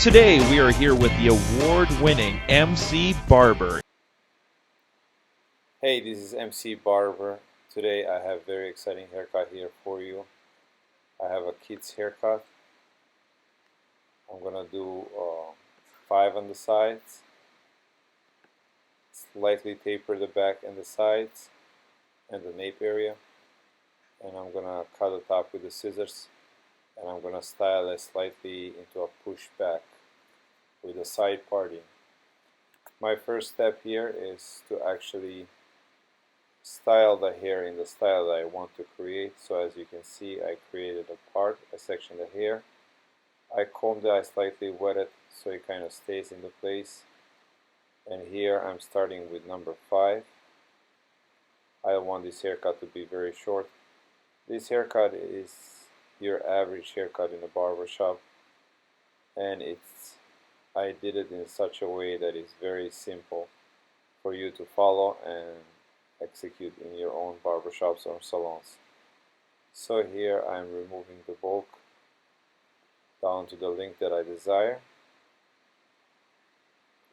Today we are here with the award-winning MC Barber. Hey, this is MC Barber. Today I have a very exciting haircut here for you. I have a kid's haircut. I'm gonna do 5 on the sides, slightly taper the back and the sides and the nape area, and I'm gonna cut the top with the scissors, and I'm gonna style it slightly into a pushback with a side parting. My first step here is to actually style the hair in the style that I want to create. So as you can see, I created a section of hair. I combed it, I slightly wet it so it kind of stays in the place. And here I'm starting with number 5. I want this haircut to be very short. This haircut is your average haircut in a barber shop, and I did it in such a way that is very simple for you to follow and execute in your own barbershops or salons. So here I'm removing the bulk down to the length that I desire.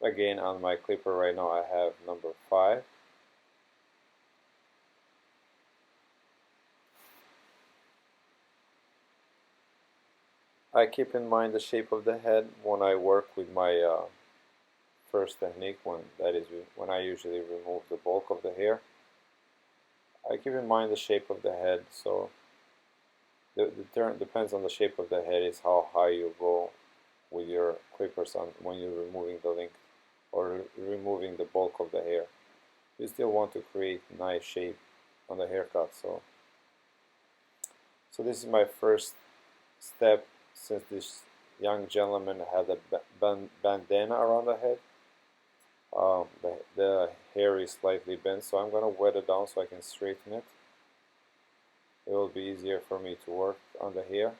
Again, on my clipper right now I have number 5. I keep in mind the shape of the head when I work with my first technique, when I usually remove the bulk of the hair. I keep in mind the shape of the head, so the turn depends on the shape of the head is how high you go with your clippers when you're removing the length or removing the bulk of the hair. You still want to create nice shape on the haircut. So this is my first step, since this young gentleman had a bandana around the head. The hair is slightly bent, so I'm going to wet it down so I can straighten it. It will be easier for me to work on the hair.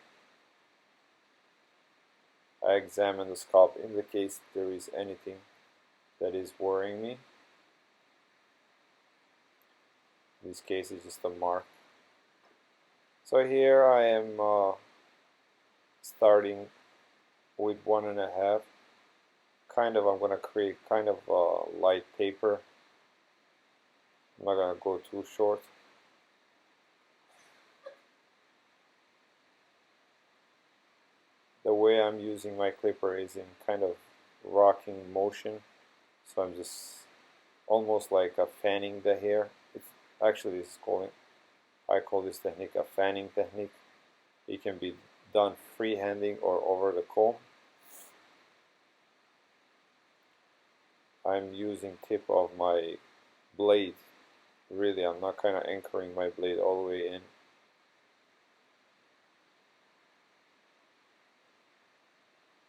I examine the scalp in the case there is anything that is worrying me. In this case it's just a mark. So here I am starting with 1.5. I'm going to create kind of a light taper. I'm not going to go too short. The way I'm using my clipper is in kind of rocking motion, so I'm just almost like fanning the hair. It's actually I call this technique a fanning technique. It can be done freehanding or over the comb. I'm using tip of my blade. Really, I'm not kind of anchoring my blade all the way in.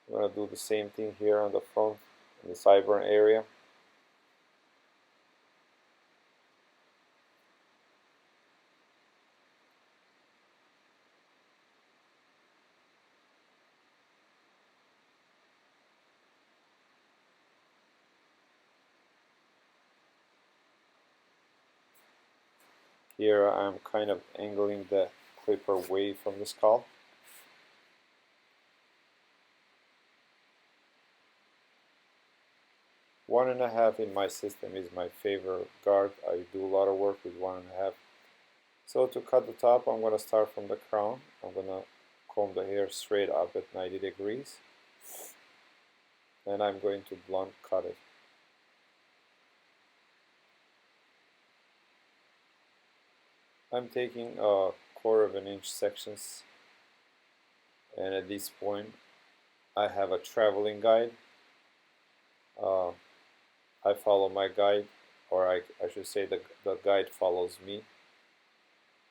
I'm going to do the same thing here on the front, in the sideburn area. Here I'm kind of angling the clipper away from the scalp. One and a half in my system is my favorite guard. I do a lot of work with 1.5. So to cut the top, I'm going to start from the crown. I'm going to comb the hair straight up at 90 degrees. And I'm going to blunt cut it. I'm taking 1/4 of an inch sections, and at this point I have a traveling guide. I follow my guide, or I should say the guide follows me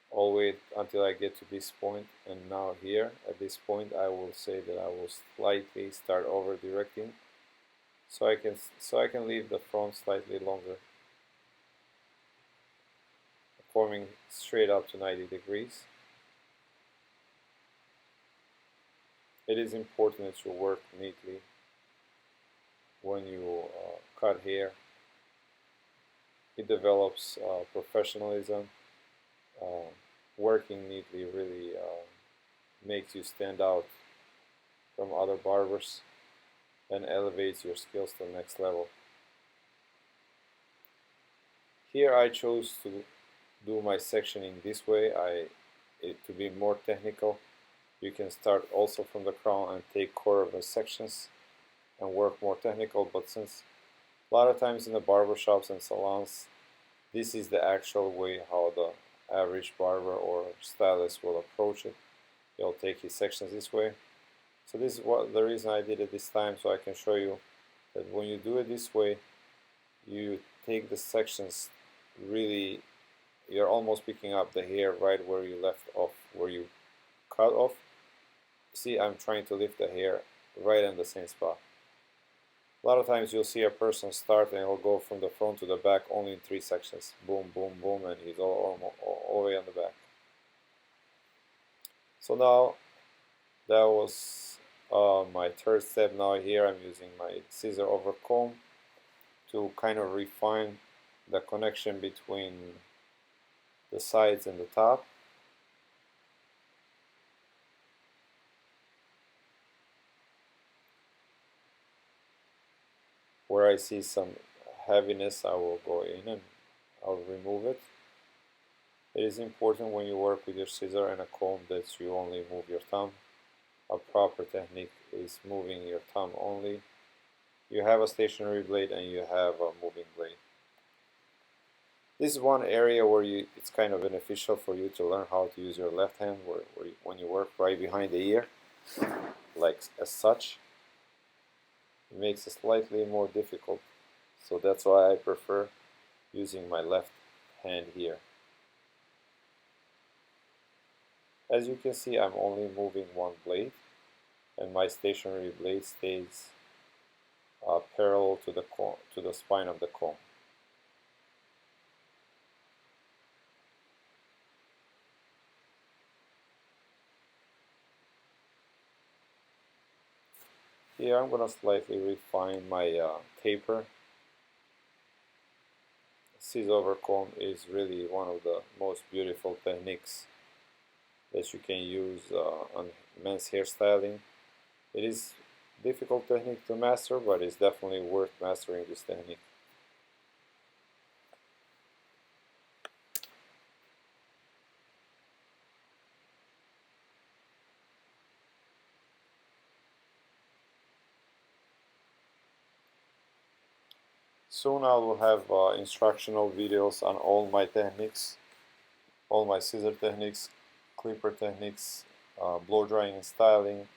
all the way until I get to this point. And now here at this point I will say that I will slightly start over directing, so I can leave the front slightly longer, forming straight up to 90 degrees. It is important that you work neatly when you cut hair. It develops professionalism. Working neatly really makes you stand out from other barbers. and elevates your skills to the next level. Here I chose to do my sectioning this way to be more technical. You can start also from the crown and take quarter sections and work more technical, but since a lot of times in the barber shops and salons, this is the actual way how the average barber or stylist will approach it. He'll take his sections this way. So this is the reason I did it this time, so I can show you that when you do it this way, you take the sections really, you're almost picking up the hair right where you left off, where you cut off. See, I'm trying to lift the hair right in the same spot. A lot of times you'll see a person start and he'll go from the front to the back only in 3 sections. Boom, boom, boom, and he's all the way on the back. So now that was my third step. Now here I'm using my scissor over comb to kind of refine the connection between the sides and the top. Where I see some heaviness, I will go in and I'll remove it. It is important when you work with your scissor and a comb that you only move your thumb. A proper technique is moving your thumb only. You have a stationary blade and you have a moving blade. This is one area where it's kind of beneficial for you to learn how to use your left hand when you work right behind the ear, like as such. It makes it slightly more difficult, so that's why I prefer using my left hand here. As you can see, I'm only moving one blade, and my stationary blade stays parallel to the spine of the comb. Here I'm going to slightly refine my taper. Scissor over comb is really one of the most beautiful techniques that you can use on men's hairstyling. It is a difficult technique to master, but it's definitely worth mastering this technique. Soon I will have instructional videos on all my techniques, all my scissor techniques, clipper techniques, blow drying and styling,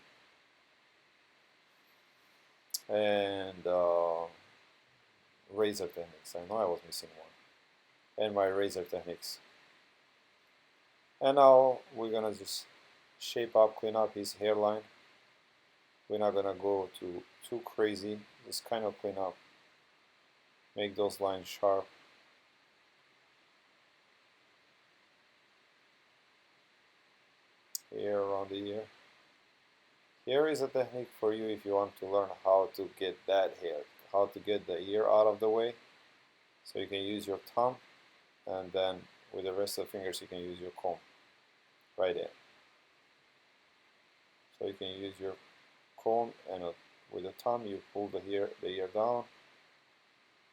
and razor techniques. I know I was missing one. And my razor techniques. And now we're gonna just shape up, clean up his hairline. We're not gonna go too crazy, just kind of clean up. Make those lines sharp. Here around the ear. Here is a technique for you if you want to learn how to get that hair, how to get the ear out of the way. So you can use your thumb, and then with the rest of the fingers you can use your comb right there. So you can use your comb, and with the thumb you pull the ear down,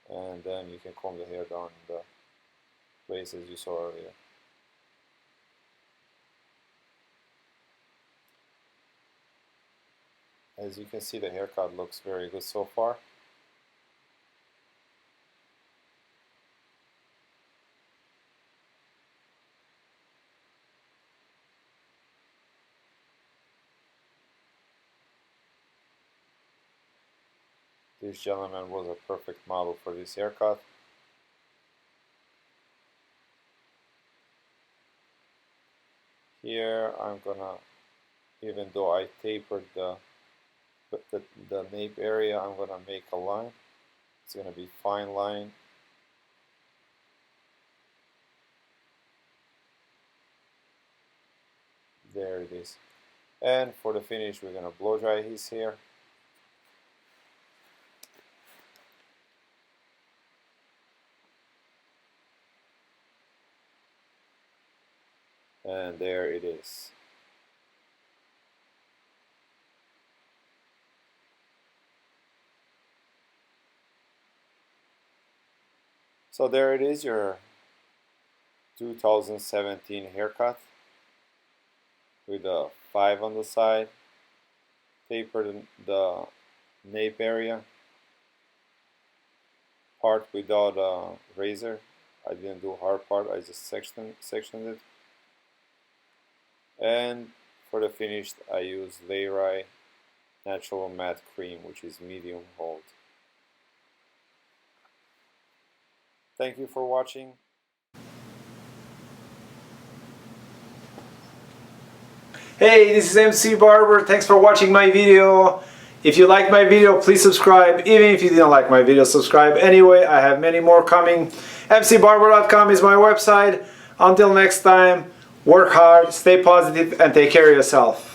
and then you can comb the hair down in the places you saw earlier. As you can see, the haircut looks very good so far. This gentleman was a perfect model for this haircut. Here I'm gonna, even though I tapered the nape area, I'm gonna make a line. It's gonna be fine line. There it is. And for the finish, we're gonna blow dry his hair. And there it is. So there it is, your 2017 haircut with a 5 on the side, tapered the nape area, part without a razor. I didn't do a hard part, I just sectioned it. And for the finished, I used Hairline Natural Matte Cream, which is medium hold. Thank you for watching. Hey, this is MC Barber. Thanks for watching my video. If you like my video, please subscribe. Even if you didn't like my video, subscribe anyway. I have many more coming. mcbarber.com is my website. Until next time, work hard, stay positive, and take care of yourself.